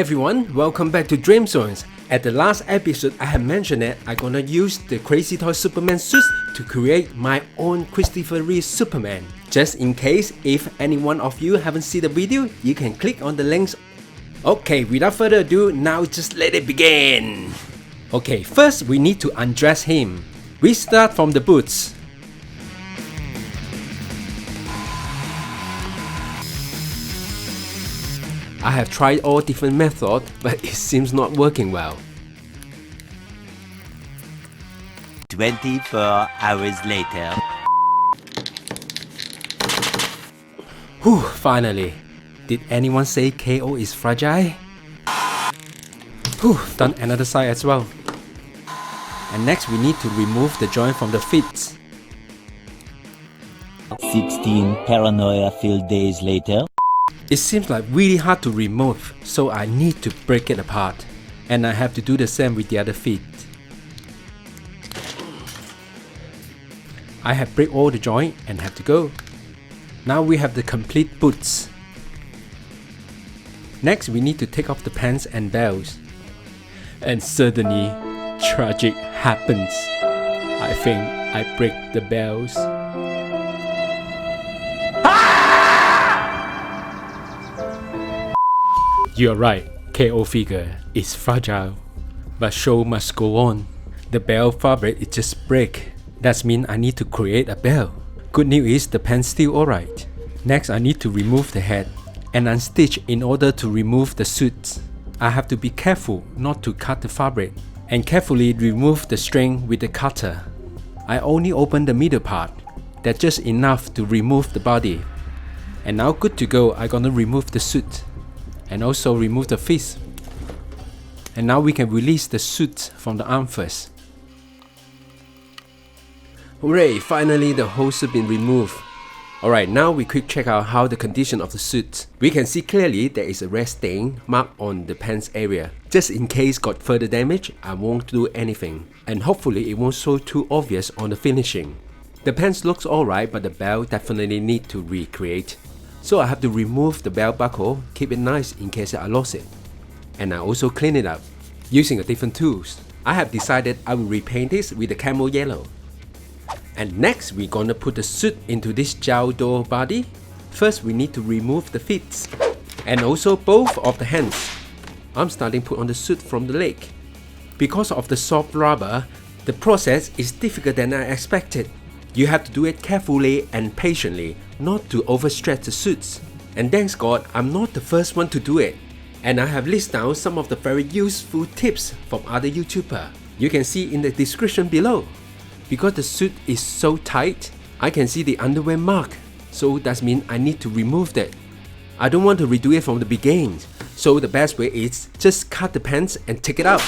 everyone, welcome back to Dream Zones. At the last episode I had mentioned that I'm gonna use the Crazy Toy Superman suits to create my own Christopher Reeve Superman. Just in case, if any one of you haven't seen the video, you can click on the links. Okay, without further ado, now just let it begin. Okay, first we need to undress him. We start from the boots. I have tried all different methods, but it seems not working well. 24 hours later. Whew, finally. Did anyone say KO is fragile? Whew, done another side as well. And next we need to remove the joint from the feet. 16 paranoia-filled days later. It seems like really hard to remove, so I need to break it apart. And I have to do the same with the other feet. I have break all the joint and have to go. Now we have the complete boots. Next we need to take off the pants and belts. And suddenly, tragic happens. I think I break the belts. You're right, KO figure is fragile, but show must go on. The belt fabric is just break. That means I need to create a belt. Good news is the pants still alright. Next I need to remove the head and unstitch in order to remove the suits. I have to be careful not to cut the fabric and carefully remove the string with the cutter. I only open the middle part. That's just enough to remove the body. And now good to go, I'm gonna remove the suit. And also remove the fist. And now we can release the suit from the arm first. Hooray! Finally the whole suit been removed. Alright, now we quick check out how the condition of the suit. We can see clearly there is a red stain marked on the pants area. Just in case got further damage, I won't do anything. And hopefully it won't show too obvious on the finishing. The pants looks alright, but the belt definitely need to recreate. So I have to remove the belt buckle, keep it nice in case I lost it. And I also clean it up, using a different tools. I have decided I will repaint this with the camo yellow. And next we're gonna put the suit into this gel door body. First we need to remove the feet. And also both of the hands. I'm starting to put on the suit from the leg. Because of the soft rubber, the process is difficult than I expected. You have to do it carefully and patiently, not to overstretch the suits. And thanks God, I'm not the first one to do it. And I have listed down some of the very useful tips from other YouTubers. You can see in the description below. Because the suit is so tight, I can see the underwear mark. So that means I need to remove that. I don't want to redo it from the beginning. So the best way is just cut the pants and take it out.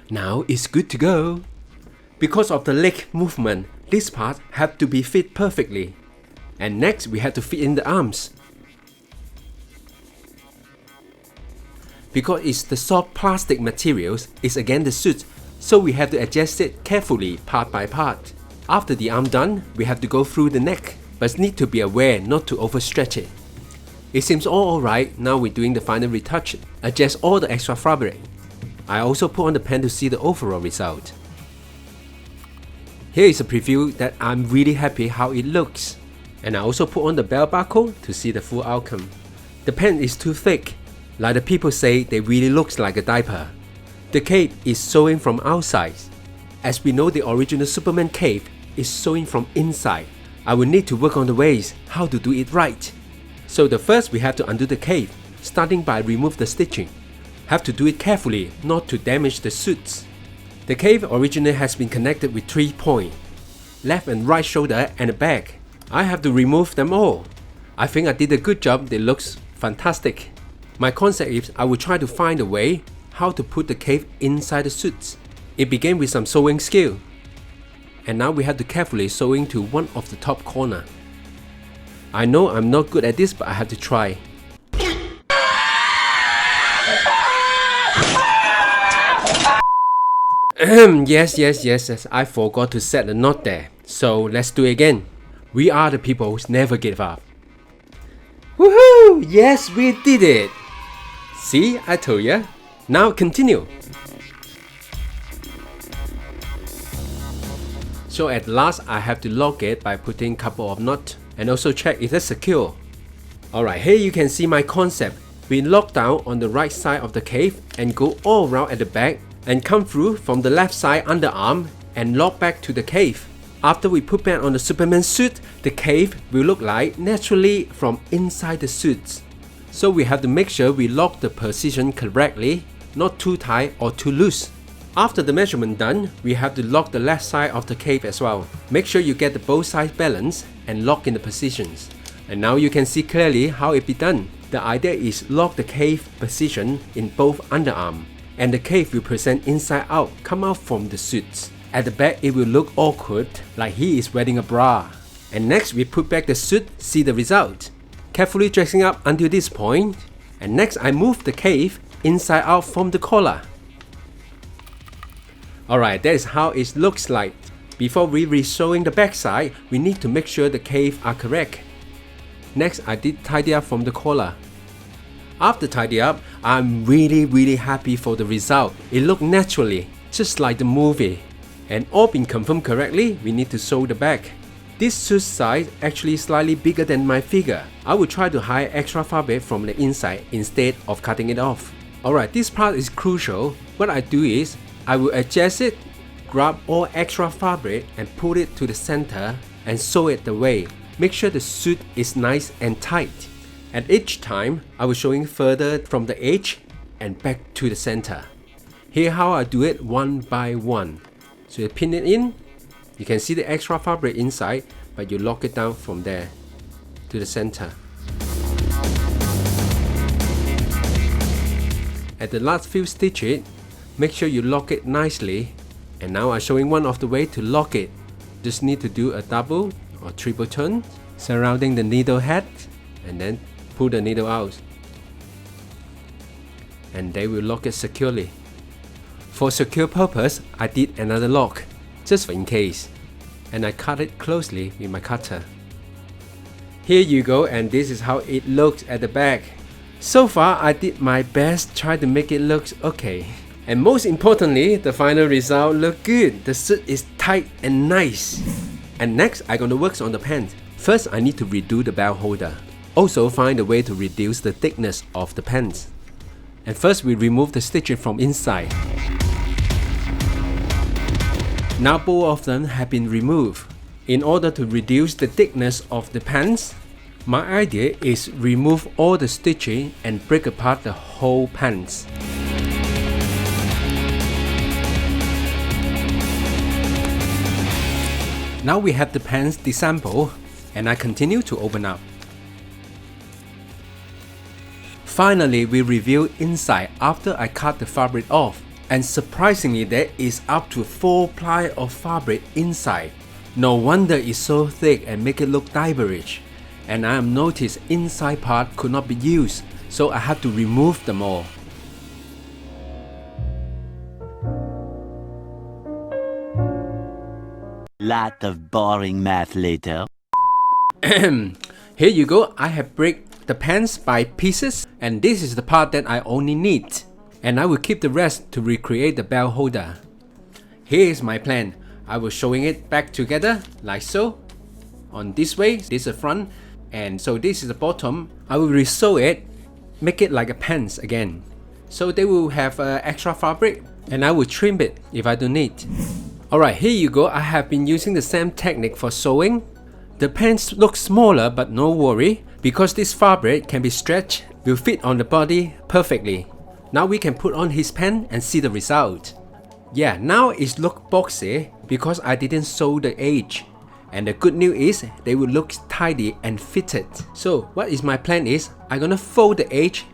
Now it's good to go. Because of the leg movement, this part have to be fit perfectly. And next we have to fit in the arms. Because it's the soft plastic materials, it's against the suit, so we have to adjust it carefully part by part. After the arm done, we have to go through the neck, but need to be aware not to overstretch it. It seems all alright, now we're doing the final retouch, adjust all the extra fabric. I also put on the pen to see the overall result. Here is a preview that I'm really happy how it looks. And I also put on the belt buckle to see the full outcome. The pen is too thick. Like the people say, they really looks like a diaper. The cape is sewing from outside. As we know, the original Superman cape is sewing from inside. I will need to work on the ways how to do it right. So the first we have to undo the cape, starting by remove the stitching. Have to do it carefully not to damage the suits. The cape originally has been connected with 3 points, left and right shoulder and the back. I have to remove them all. I think I did a good job, it looks fantastic. My concept is I will try to find a way how to put the cape inside the suits. It began with some sewing skill. And now we have to carefully sew into one of the top corner. I know I'm not good at this, but I have to try. Yes, I forgot to set the knot there. So let's do it again. We are the people who never give up. Woohoo! Yes, we did it! See, I told ya. Now continue. So at last I have to lock it by putting couple of knots and also check if it's secure. Alright, here you can see my concept. We lock down on the right side of the cave and go all around at the back and come through from the left side underarm and lock back to the cave. After we put back on the Superman suit, the cave will look like naturally from inside the suit. So we have to make sure we lock the position correctly, not too tight or too loose. After the measurement done, we have to lock the left side of the cave as well. Make sure you get the both sides balanced and lock in the positions. And now you can see clearly how it be done. The idea is lock the cave position in both underarm, and the cave will present inside out, come out from the suit. At the back it will look awkward, like he is wearing a bra. And next we put back the suit, see the result. Carefully dressing up until this point. And next I move the cave inside out from the collar. Alright, that is how it looks like. Before we re-sewing the back side, we need to make sure the cave are correct. Next, I did tidy up from the collar. After tidy up, I'm really happy for the result. It looked naturally, just like the movie. And all been confirmed correctly, we need to sew the back. This suit size actually slightly bigger than my figure. I will try to hide extra fabric from the inside instead of cutting it off. Alright, this part is crucial. What I do is, I will adjust it, grab all extra fabric and put it to the center and sew it the way. Make sure the suit is nice and tight. At each time, I will showing further from the edge and back to the center. Here how I do it one by one. So you pin it in, you can see the extra fabric inside, but you lock it down from there to the center. At the last few stitches, make sure you lock it nicely. And now I'm showing one of the way to lock it. Just need to do a double or triple turn surrounding the needle head and then pull the needle out. And they will lock it securely. For secure purpose, I did another lock, just in case. And I cut it closely with my cutter. Here you go, and this is how it looks at the back. So far, I did my best try to make it look okay. And most importantly, the final result look good. The suit is tight and nice. And next, I'm gonna work on the pants. First, I need to redo the belt holder. Also, find a way to reduce the thickness of the pants. And first, we remove the stitching from inside. Now both of them have been removed. In order to reduce the thickness of the pants, my idea is remove all the stitching and break apart the whole pants. Now we have the pants disassembled, and I continue to open up. Finally, we review inside after I cut the fabric off, and surprisingly there is up to 4 ply of fabric inside. No wonder it's so thick and make it look diverish. And I have noticed inside part could not be used, so I had to remove them all. Lot of boring math later. Here you go, I have break the pants by pieces, and this is the part that I only need. And I will keep the rest to recreate the belt holder. Here is my plan. I will showing it back together like so. On this way, this is the front, and so this is the bottom. I will re-sew it, make it like a pants again. So they will have extra fabric, and I will trim it if I don't need. Alright, here you go. I have been using the same technique for sewing. The pants look smaller, but no worry, because this fabric can be stretched, will fit on the body perfectly. Now we can put on his pants and see the result. Yeah, now it look boxy because I didn't sew the edge. And the good news is they will look tidy and fitted. So what is my plan is, I'm gonna fold the edge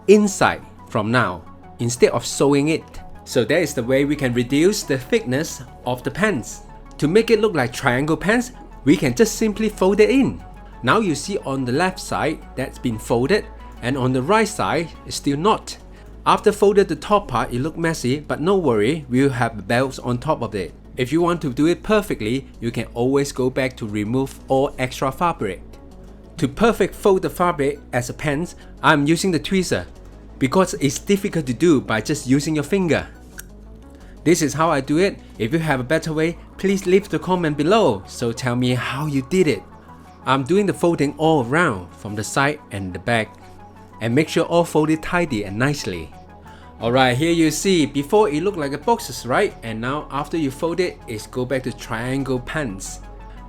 inside from now instead of sewing it. So that is the way we can reduce the thickness of the pants. To make it look like triangle pants, we can just simply fold it in. Now you see on the left side that's been folded, and on the right side it's still not. After folded the top part, it looked messy, but no worry, we'll have belts on top of it. If you want to do it perfectly, you can always go back to remove all extra fabric. To perfect fold the fabric as a pants, I'm using the tweezer because it's difficult to do by just using your finger. This is how I do it. If you have a better way, please leave the comment below, so tell me how you did it. I'm doing the folding all around from the side and the back, and make sure all folded tidy and nicely. Alright, here you see, before it looked like a boxes, right? And now after you fold it, it's go back to triangle pants.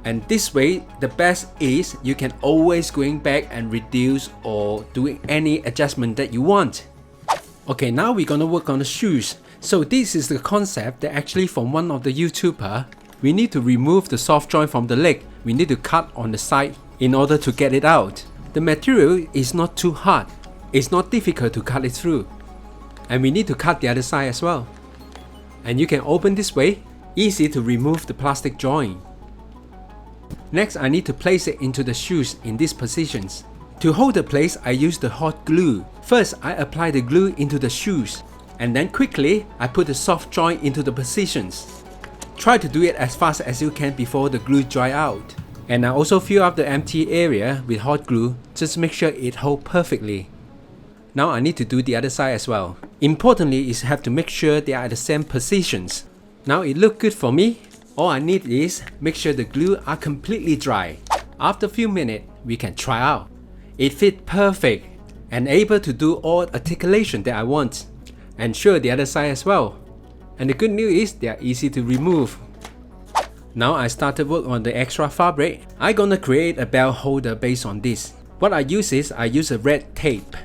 And this way, the best is you can always going back and reduce or doing any adjustment that you want. Okay, now we're gonna work on the shoes. So this is the concept that actually from one of the YouTuber. We need to remove the soft joint from the leg. We need to cut on the side in order to get it out. The material is not too hard. It's not difficult to cut it through. And we need to cut the other side as well. And you can open this way, easy to remove the plastic joint. Next, I need to place it into the shoes in these positions. To hold the place, I use the hot glue. First, I apply the glue into the shoes, and then quickly, I put the soft joint into the positions. Try to do it as fast as you can before the glue dry out. And I also fill up the empty area with hot glue, just make sure it holds perfectly. Now I need to do the other side as well. Importantly is have to make sure they are at the same positions. Now it looks good for me. All I need is make sure the glue are completely dry. After a few minutes, we can try out. It fits perfect and able to do all articulation that I want. And sure the other side as well. And the good news is they are easy to remove. Now I started work on the extra fabric. I'm gonna create a belt holder based on this. What I use is I use a red tape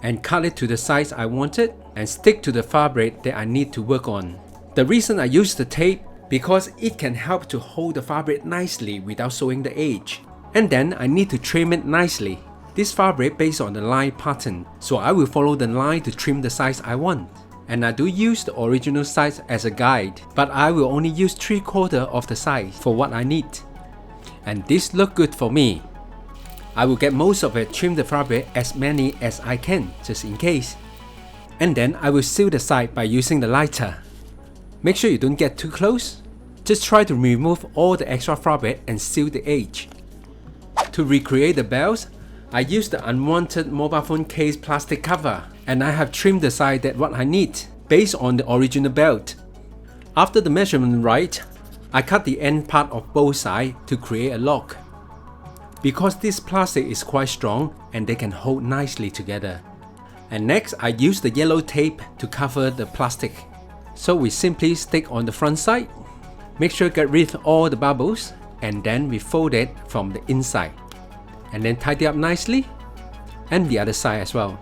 and cut it to the size I wanted and stick to the fabric that I need to work on. The reason I use the tape because it can help to hold the fabric nicely without showing the edge. And then I need to trim it nicely. This fabric based on the line pattern, so I will follow the line to trim the size I want. And I do use the original size as a guide, but I will only use 3/4 of the size for what I need. And this look good for me. I will get most of it, trim the fabric as many as I can, just in case. And then I will seal the side by using the lighter. Make sure you don't get too close. Just try to remove all the extra fabric and seal the edge. To recreate the belts, I use the unwanted mobile phone case plastic cover, and I have trimmed the side that what I need, based on the original belt. After the measurement right, I cut the end part of both sides to create a lock. Because this plastic is quite strong and they can hold nicely together. And next I use the yellow tape to cover the plastic. So we simply stick on the front side, make sure get rid of all the bubbles, and then we fold it from the inside. And then tidy up nicely, and the other side as well.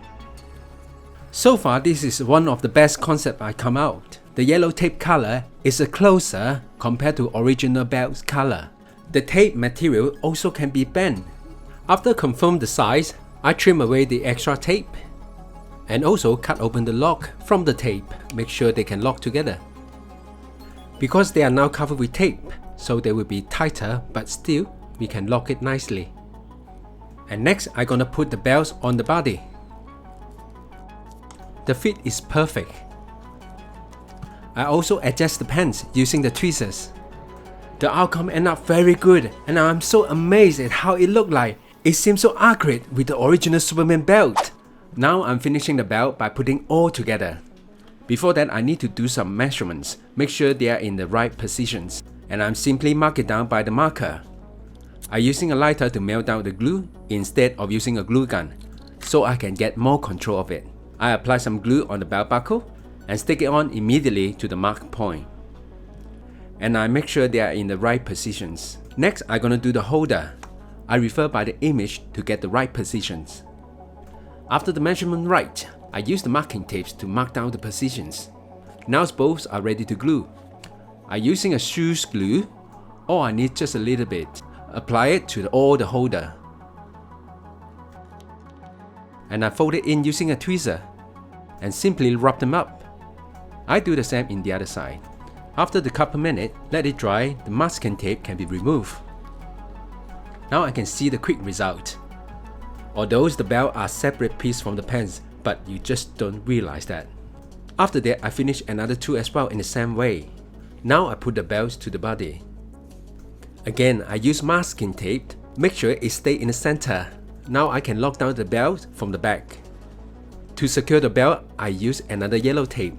So far this is one of the best concepts I come out. The yellow tape color is a closer compared to original belt's color. The tape material also can be bent. After confirm the size, I trim away the extra tape and also cut open the lock from the tape, make sure they can lock together. Because they are now covered with tape, so they will be tighter, but still we can lock it nicely. And next I'm gonna put the belts on the body. The fit is perfect. I also adjust the pants using the tweezers. The outcome ended up very good, and I'm so amazed at how it looked like. It seems so accurate with the original Superman belt. Now I'm finishing the belt by putting all together. Before that I need to do some measurements, make sure they are in the right positions, and I'm simply mark it down by the marker. I'm using a lighter to melt down the glue instead of using a glue gun, so I can get more control of it. I apply some glue on the belt buckle and stick it on immediately to the mark point. And I make sure they are in the right positions. Next, I'm gonna do the holder. I refer by the image to get the right positions. After the measurement right, I use the marking tapes to mark down the positions. Now both are ready to glue. I'm using a shoes glue, or I need just a little bit. Apply it to all the holder. And I fold it in using a tweezer and simply rub them up. I do the same in the other side. After the couple minutes, let it dry, the masking tape can be removed. Now I can see the quick result. Although the belt are separate piece from the pants, but you just don't realize that. After that, I finish another two as well in the same way. Now I put the belts to the body. Again, I use masking tape, make sure it stay in the center. Now I can lock down the belt from the back. To secure the belt, I use another yellow tape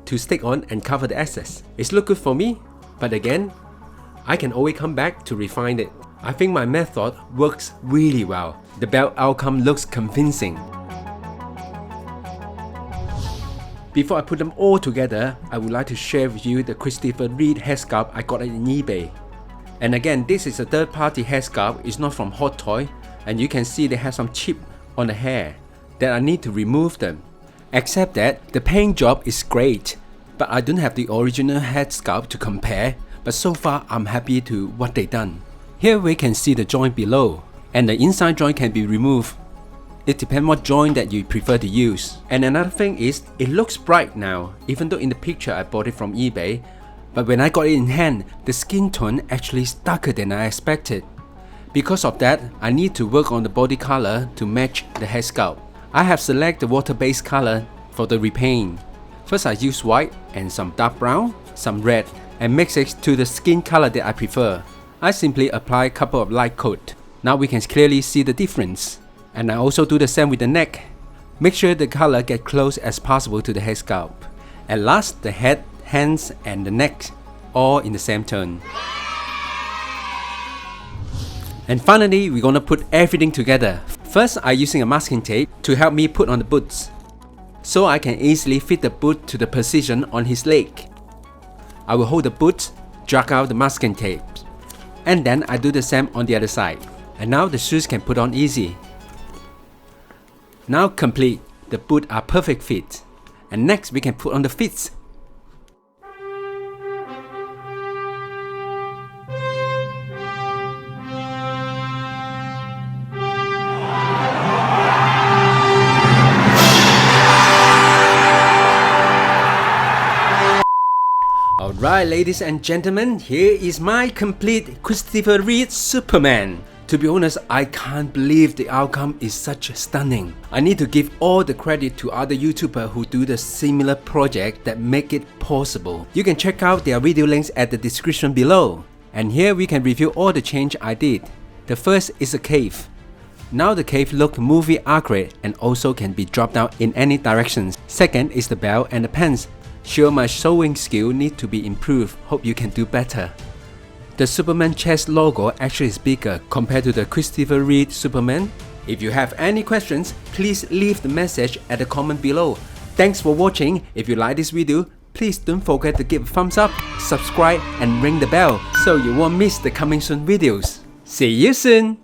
to stick on and cover the excess. It's look good for me, but again, I can always come back to refine it. I think my method works really well. The belt outcome looks convincing. Before I put them all together, I would like to share with you the Christopher Reeve headscarf I got on eBay. And again, this is a third-party headscarf, it's not from Hot Toy, and you can see they have some chip on the hair that I need to remove them. Except that the paint job is great, but I don't have the original headscarf to compare, but so far I'm happy to what they done. Here we can see the joint below, and the inside joint can be removed. It depends what joint that you prefer to use. And another thing is, it looks bright now, even though in the picture I bought it from eBay. But when I got it in hand, the skin tone actually is darker than I expected. Because of that, I need to work on the body color to match the headscarf. I have selected the water-based color for the repaint. First I use white and some dark brown, some red, and mix it to the skin color that I prefer. I simply apply a couple of light coat. Now we can clearly see the difference. And I also do the same with the neck. Make sure the color get close as possible to the headscarf. And last, the head, hands and the neck, all in the same tone. And finally, we're gonna put everything together. First, I'm using a masking tape to help me put on the boots, so I can easily fit the boot to the position on his leg. I will hold the boot, drag out the masking tape, and then I do the same on the other side. And now the shoes can put on easy. Now complete, the boot are perfect fit. And next we can put on the fits. Alright ladies and gentlemen, here is my complete Christopher Reeve Superman. To be honest, I can't believe the outcome is such stunning. I need to give all the credit to other YouTubers who do the similar project that make it possible. You can check out their video links at the description below. And here we can review all the change I did. The first is a cave. Now the cave look movie accurate and also can be dropped down in any directions. Second is the belt and the pants. Sure, my sewing skill need to be improved. Hope you can do better. The Superman chest logo actually is bigger compared to the Christopher Reeve Superman. If you have any questions, please leave the message at the comment below. Thanks for watching. If you like this video, please don't forget to give a thumbs up, subscribe and ring the bell so you won't miss the coming soon videos. See you soon!